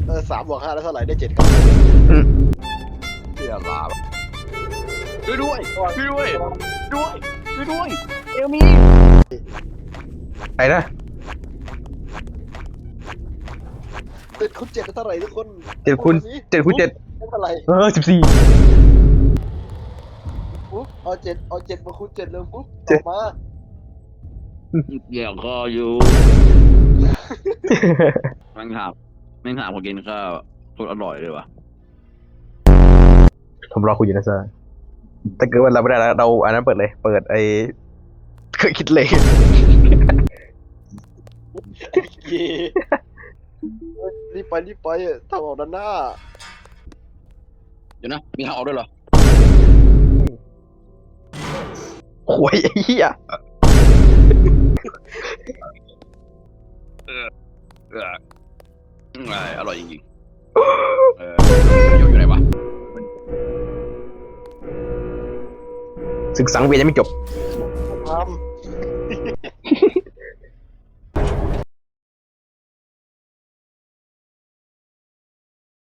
3 บวก 5แล้วเท่าไหร่ได้7ครับเสียหลาช่วยด้วยช่วยด้วยด้วยช่วยด้วยเอลมี ไปนะ 7 คูณ 7เท่าไหร่ทุกคน 7 คูณ 7 คูณ 7 ได้เท่าไหร่ 14 ปุ๊บเอา 7มาคูณ 7เลยปุ๊บต่อมา เดี๋ยวก็อยู่แม่งหาพอกินข้าวโคตรอร่อยเลยว่ะ ผมรอคุณอยู่นะเซอร์ถ้าเกิดว่าเราไม่ได้แล้วเราอันนั้นเปิดเลย เปิดไอ้เคยคิดเลย เย่รีบไปทางออกด้านหน้า เดี๋ยวนะมีทางออกด้วยเหรอ โอ้ยไอ้เหี้ย เอออร่อยจริงๆอยู่ไหนวะ ศึกสังเวียนยังไม่จบ ทำ